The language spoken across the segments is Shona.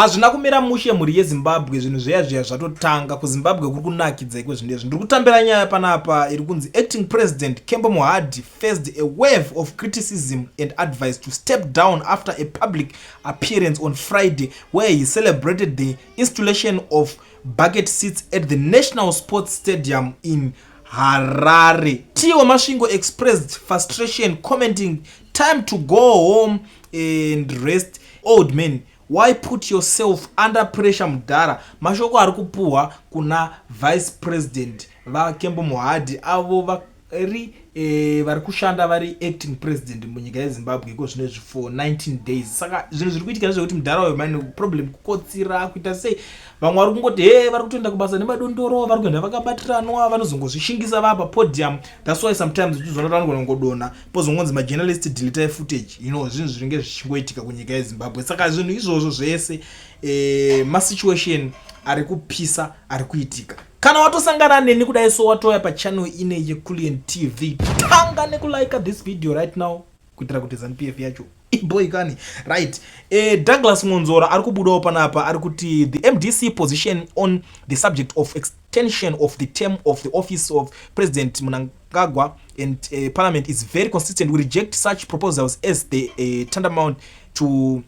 hazvina kumira mushe mhuri yezimbabwe. Zvinhu zveya zvatotanga kuzimbabwe kuri kunakidza ikwe zvinezvi. Ndiri kutambira nyaya panapa iri kunzi acting president Kembo Mohadi faced a wave of criticism and advice to step down after a public appearance on Friday where he celebrated the installation of bucket seats at the National Sports Stadium in Harare. Tiwa Masvingo expressed frustration, commenting, "Time to go home and rest, old man. Why put yourself under pressure Mudara?" Mashoko ari kupuhwa kuna vice president va Kembo Mohadi avo vari kushanda vari acting president munyika yeZimbabwe iko zvinezvi for 19 days. Saka zvinhu zviri kuitika nezvekuti Mudara uyu mane problem kukotsira kuita sei. Vamwe vari kungoti vari kutoenda kubasa nemadondoro, vari kuenda vakabatiranwa, vanozongozvishingisa vapa podium. That's why sometimes uchizoona kuti vanogona kungodona pozongonzi majournalist delete footage. Zvinhu zvinenge zvichingoitika kunyika yeZimbabwe. Saka zvinhu izvozvo zvese masituation ari kupisa ari kuitika. Kana watosangana neni kudai so watoya pa channel ine yeKulian TV, tanga nekulike this video right now kuitira kuti ZANU-PF yacho boy kani right. Douglas Monzora ari kubudawo panapa ari kuti the MDC position on the subject of extension of the term of the office of President Mnangagwa and Parliament is very consistent. We reject such proposals as the tantamount to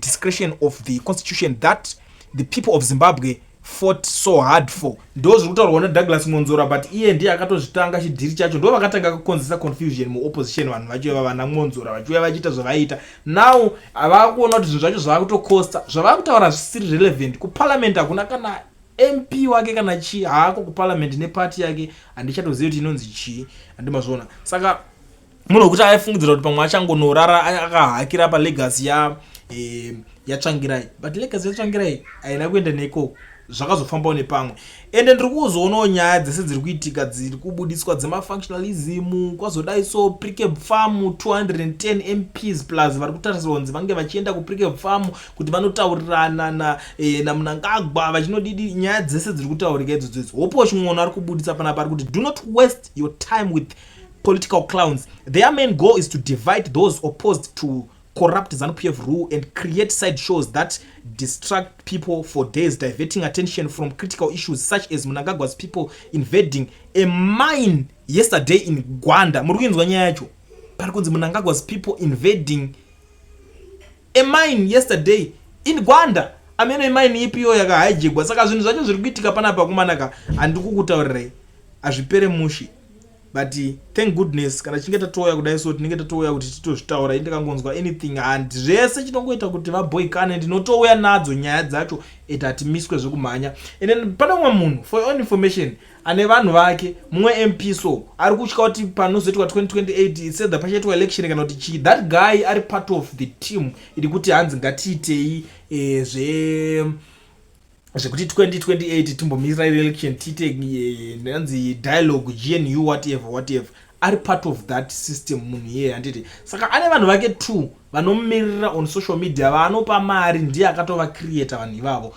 discretion of the constitution that the people of Zimbabwe fought so hard for. Those who taurwa Douglas Monzora, but iye ndiye akatozvitanga chidhiri chacho, ndo vakatanga kukonzesa confusion mu opposition. Vanhu vachiva vana Monzora vachiva vachiita zvavaita. Now avakuona kuti zvinhu zvacho zvavakutokosta, zvavakutaura zvisiri relevant. Ku parliament hakuna kana MP wake kana chi haako ku parliament ne party yake, handichatozivi kuti inonzi chi, handimazvona. Saka munhu kuti aifungidzira kuti pamwe achangonorara akahakira pa legacy yatsvangirai, but legacy yatsvangirai haina kuenda neikoko, zvakazofambawo nepamwe. Ende ndiri kuzoonawo nyaya dzese dziri kuitika dziri kubudiswa dzemafunctionalism, kwazodai so Precab Farm 210 MPs plus vari kutarisirwa kunzi vange vachienda kuPrecab Farm kuti vanotaurirana naMnangagwa vachinodidi. Nyaya dzese dziri kutaurika idzodzo hopo chimwono ari kubudisa panapa ari kuti do not waste your time with political clowns. Their main goal is to divide those opposed to corrupt ZANU-PF rule and create side shows that distract people for days, diverting attention from critical issues such as Mnangagwa's people invading a mine yesterday in Gwanda. Murukinzwa nyaya yacho pari kunzi Mnangagwa's people invading a mine yesterday in Gwanda. Amene mine ipiyo yakahijigwa. Saka zvinhu zvacho zviri kuitika panapa kumanaka handikukutaurirai azvipere mushi. But thank goodness kana chinge tatoya kudai so tinenge tatoya kuti titozvitaura indikangonzwa anything and zvese chinongoita kuti vaboyikane. Ndinotouya nadzo nyaya dzacho etatimiswe zvekumhanya. And then pana umwe munhu for your own information ane vanhu vake mumwe MP so ari kutya kuti panozoitwa 2028 said that pachaitwa election kana kuti chi, that guy ari part of the team iri kuti hanzi ngatiitei zvekuti 2028 timbomira election tiite nanzi dialogue GNU whatever ari part of that system munhu yeye handiti. Saka ane vanhu vake 2 vanomirira on social media vanopa mari, ndiye akatova creator vanhu ivavo.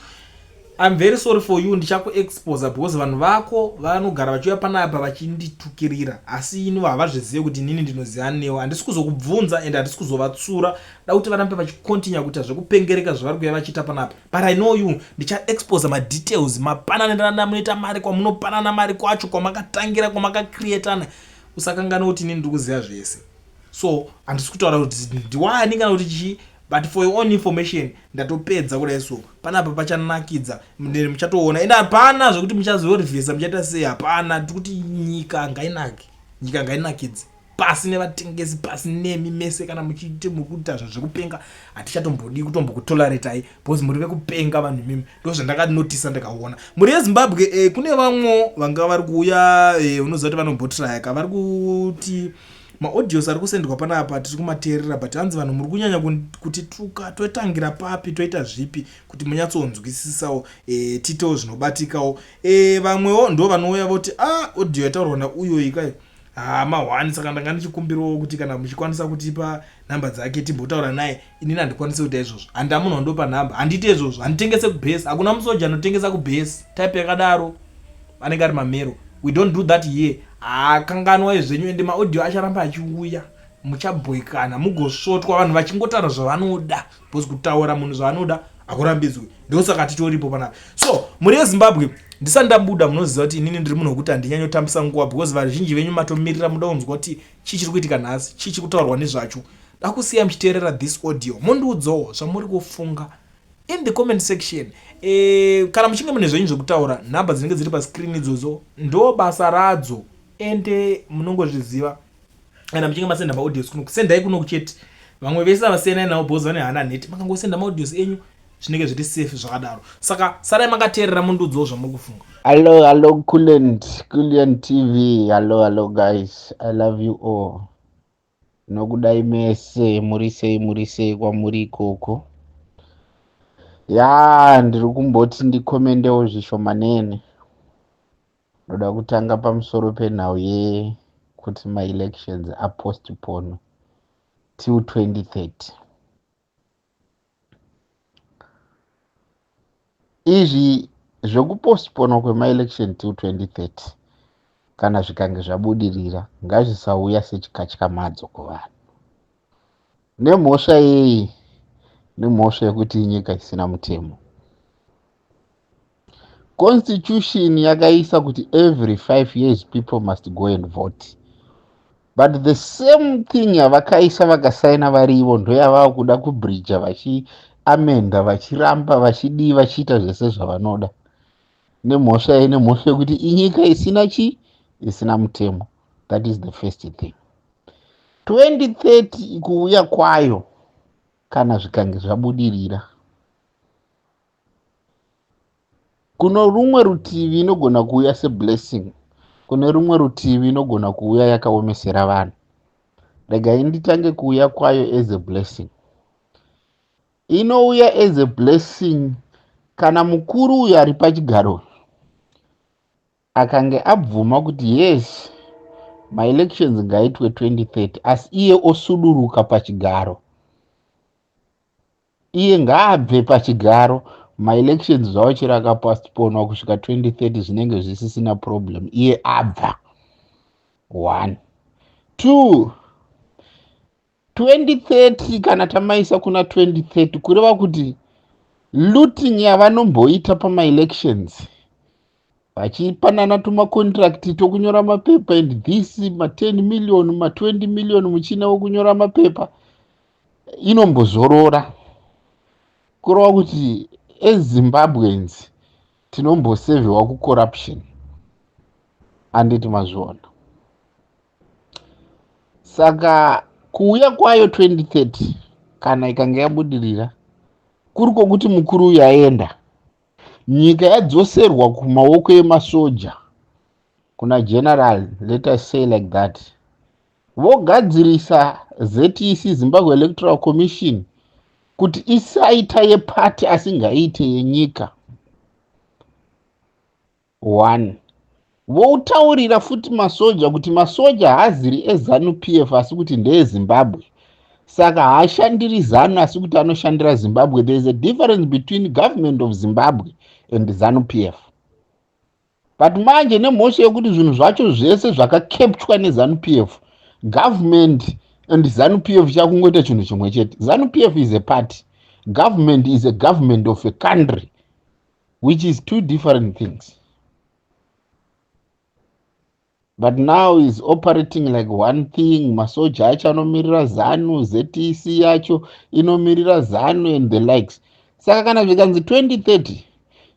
I'm very sorry for you, ndichakuexpose because vanhu vako vanogara vachiuya panapa vachinditukirira asi ini havazvizive kuti nini ndinoziva newo. Handisi kuzokubvunza and handisi kuzovatsura, da kuti varambe vachikontinua kuita zvekupengereka zvavari kuuya vachiita panapa. But I know you, ndichaexpose madetails, mapanana munoita mari, kwamunopanana mari kwacho, kwamakatangira, kwamakacreatana. Usakanganwa kuti nini ndikuziva zvese. So handisi kutaura kuti ndiwani kana kuti chii, but for your own information ndatopedza kudai so panapa pachanakidza muchatoona. Enda hapana zvokuti muchazorivhesa muchaita sei, hapana. Tikuti nyika ngainake, nyika ngainakidze pasi nevatengesi, pasi nemi mese. Kana muchiite mukuita zvekupenga hatichatombodi kutombokutoleretai because muri vekupenga vanhu mimi. Ndo zvandakanotice ndakaona muri yeZimbabwe. Kune vamwe vanga vari kuuya unoziva kuti vanombotirayaka vari kuti maaudios ari kusendwa panapa tiri kumateerera, but hanzi vanhu muri kunyanya kutituka. Totangira papi, toita zvipi kuti munyatsonzwisisawo titewo zvinobatikawo. Vamwewo ndo vanouya voti audio yataurwa nauyo ikai mahwani. Saka ndanga ndichikumbirawo kuti kana muchikwanisa kutipa namba dzake timbotaura naye. Inini handikwanisi kuita izvozvo, handamunhu wandopa namba, handite izvozvo, handitengese kubhesi. Hakuna musoja anotengesa kubhesi type yakadaro, anenge ari mamero. We don't do that here. Kanganwa zvenyu ende maaudio acharamba achiuya, muchabhoikana mugosvotwa vanhu vachingotaura zvavanoda because kutaura munhu zvavanoda akurambidzwe. Ndosaka titoripo panapa. So muri yeZimbabwe ndisandambuda munoziva kuti inini ndiri munhu wekuti handinyanyotambisa nguva because vazhinji venyu matomirira muda kunzwa kuti chii chiri kuitika nhasi, chii chiri kutaurwa nezvacho. Dakusiya muchiteerera this audio mundiudzawo zvamuri kufunga in the comment section. Kana muchinge mune zvenyu zvekutaura, nhamba dzinenge dziri pascreen idzodzo ndo basa radzo ende munongozviziva. Kana muchinge masenda maaudios kuno kusendai kuno chete. Vamwe vese vasiyana nawo bhozi vane hana neti makangosenda maaudios enyu zvinenge zviri safe zvakadaro. Saka sarai makateerera mundiudzawo zvamuri kufunga. Hello, Kulian TV. Hello, guys. I love you all. Nokudai mese murisei kwamuri ikoko. Ndiri kumboti ndikomendewo zvishomanene. Ndoda kutanga pamusoro penhau kuti ma-elections apostpone till 2030. Izvi zvekupostpone kwema-election till 2030 kana zvikange zvabudirira ngazvisauya sechikatyamadzo kuvanhu. Nemhosva yeyi, nemhosva yekuti nyika isina mutemo. Constitution yakaisa kuti every 5 years people must go and vote. But the same thing yavakaisa vakasaina varivo ndo yavava kuda kubridja vachiamenda vachiramba vachiita zvese zvavanoda. Nemhosva yekuti inyika isina mutemo. That is the first thing. 2030 kuuya kwayo kana zvikange zvabudirira, kuno rumwe rutivi inogona kuuya seblessing, kune rumwe rutivi inogona kuuya yakaomesera vanhu. Regai nditange kuuya kwayo as a blessing. Inouya as a blessing kana mukuru uyu ari pachigaro akange abvuma kuti yes, ma-elections ngaitwe 2030, asi iye osuduruka pachigaro. Iye ngaabve pachigaro, ma-elections zvawo chero akapostponwa kusvika 2030 zvinenge zvisisina problem. Iye abva. 1. 2. 2030 kana tamaisa kuna 2030 kureva kuti looting yavanomboita pama-elections vachipanana tumakontrakt tokunyora mapepa and this ma10 million ma20 million muchina wokunyora mapepa inombozorora. Kureva kuti eZimbabweans tinomboseviwa kucorruption. Anditi mazviona. Saka kuuya kwayo 2030 kana ikange yabudirira kuriko kuti mukuru uyu aenda, nyika yadzoserwa kumaoko emasoja, kuna general, let us say like that. Vogadzirisa ZEC, Zimbabwe Electoral Commission, kuti isaita yepati asingaite yenyika. 1. Voutaurira futi masoja kuti masoja haaziri eZANU-PF asi kuti ndeeZimbabwe. Saka haashandiri ZANU asi kuti anoshandira Zimbabwe. There is a difference between government of Zimbabwe and ZANU-PF. But manje nemhosva yekuti zvinhu zvacho zvese zvakakepchwa neZANU-PF, government and ZANU-PF chakungoita chinhu chimwe chete. ZANU-PF is a party. Government is a government of a country, which is two different things. But now is operating like one thing. Masoja acho anomirira ZANU, ZEC yacho inomirira ZANU and the likes. Saka kana zvikanzi 2030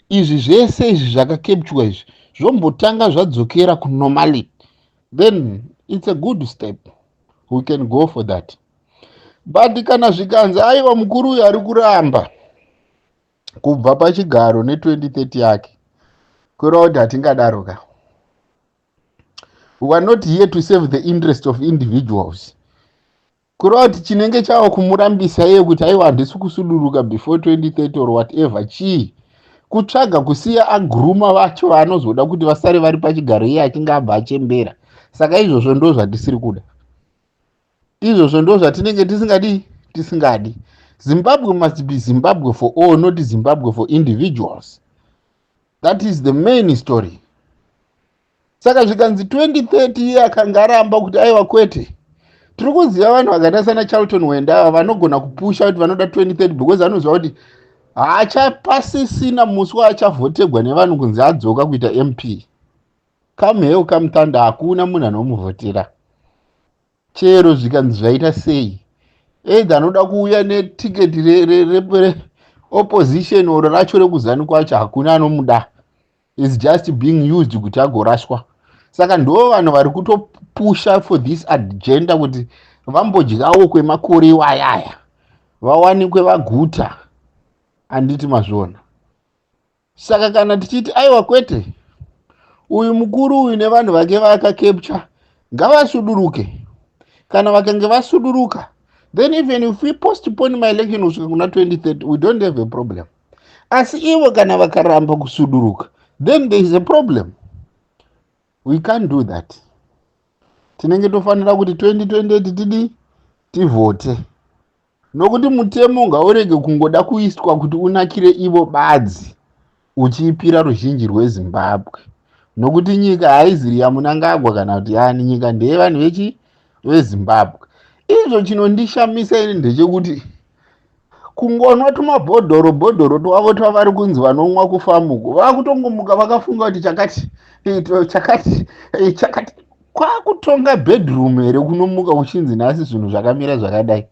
izvi zvese izvi zvakakepchwa izvi zvombotanga zvadzokera kunormality, then it's a good step. We can go for that. But kana zvikanzi aiwa mukuru uyu ari kuramba kubva pachigaro ne2030 yake, kureva kuti hatingadaroka. We are not here to save the interest of individuals. Kureva kuti chinenge chavo kumurambisa yeye kuti aiwa handisi kusuduruka before 2030 or whatever, chii kutsvaga kusiya agruma vacho vanozoda kuti vasare vari pachigaro iye achinge abva achembera. Saka izvozvo ndo zvatisiri kuda. Izvozvo ndo zvatinenge tisingadi. Zimbabwe must be Zimbabwe for all, not Zimbabwe for individuals. That is the main story. Saka zvikanzi 2030 iye akanga aramba kuti aiwa kwete. Tiri kuziva vanhu vakaita sana Charlton Wenda vanogona kupusha kuti vanoda 2030 because vanoziva kuti haachapasisina musi waachavhotegwa nevanhu kunzi adzoka kuita mp. Kamheu kamutanda hakuna munhu anomuvhotera, chero zvikanzi zvaita sei. Either anoda kuuya netiketi reopposition oro racho rekuzani kwacho, hakuna anomuda, is just being used kuti agorashwa. Saka ndo vanhu vari kutopusha for this agenda kuti vambodyawo kwemakore iwayaya, vawanikwe vaguta. Handiti mazvona. Saka kana tichiti aiwa kwete, uyu mukuru uyu nevanhu vake vakacapture ngavasuduruke. Kana vakange vasuduruka, then even if we postpone my election kusvika kuna 2030, we don't have a problem. Asi ivo kana vakaramba kusuduruka, then there is a problem. We can't do that. Tinenge tofanira kuti 2028 tidi tivhote. Nokuti mutemo ungaurege kungoda kuiswa kuti unakire ivo badzi uchiipira ruzhinji rweZimbabwe. Nokuti nyika haiziri yaMunangagwa kana kuti yani nyika ndeyevanhu veZimbabwe. Izvo chinondishamisa ini ndechekuti kungonwa tumabhodhoro twavo twavari kunzi vanomwa kufamuko, vakutongomuka vakafunga kuti chakati kwakutonga bedroom here kunomuka uchinzi nhasi zvinhu zvakamira zvakadai.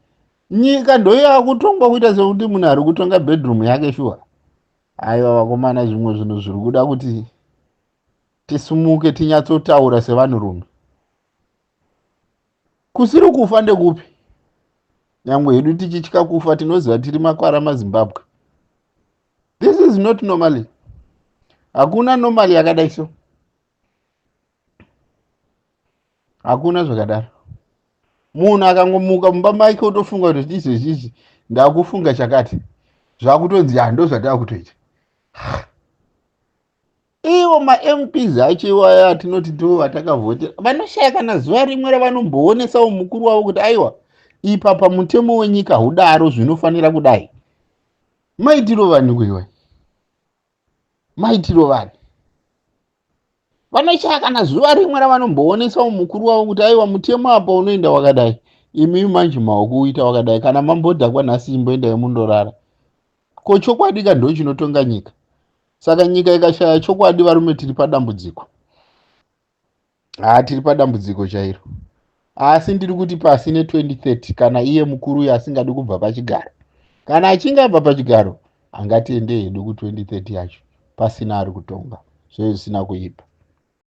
Nyika ndoyakutongwa kuita sekuti munhu ari kutonga bedroom yake shuwa. Aiwa vakomana, zvimwe zvinhu zviri kuda kuti tisumuke tinyatsotaura sevanhurume. Kusiri kufa ndekupi? Nyangwe hedu tichitya kufa tinoziva tiri makwara maZimbabwe. This is not normally. Hakuna normally yakadai so. Hakuna zvakadaro. Munhu akangomuka mumba make utofunga kuti izvezvizvi ndakufunga chakati, zvakutonzi ndo zvatava kutoita. Ivo maMPs acho iwaya atinoti ndivo vatakavhotera vanoshaya kana zuva rimwe ravanomboonesa mukuru wavo kuti aiwa ipa pamutemo wenyika hudaro zvinofanira kudai. Maitiro vanhu kuiwa, maitiro vanhu vanoshaya kana zuva rimwe ravanomboonesa mukuru wavo kuti aiwa mutemo apa unoenda wakadai, imi manje maoko uita wakadai, kana mambodhakwa nhasi imboendai mundorara. Ko chokwadi ndo chinotonga nyika. Saka nyika ikashaya chokwadi, varume tiri padambudziko. Tiri padambudziko chairo. Asi ndiri kuti pasi ne2030 kana iye mukuru uyu asingadi kubva pachigaro. Kana achinge abva pachigaro, angatiende hedu ku2030 yacho pasina ari kutonga. Zvisina kuipa.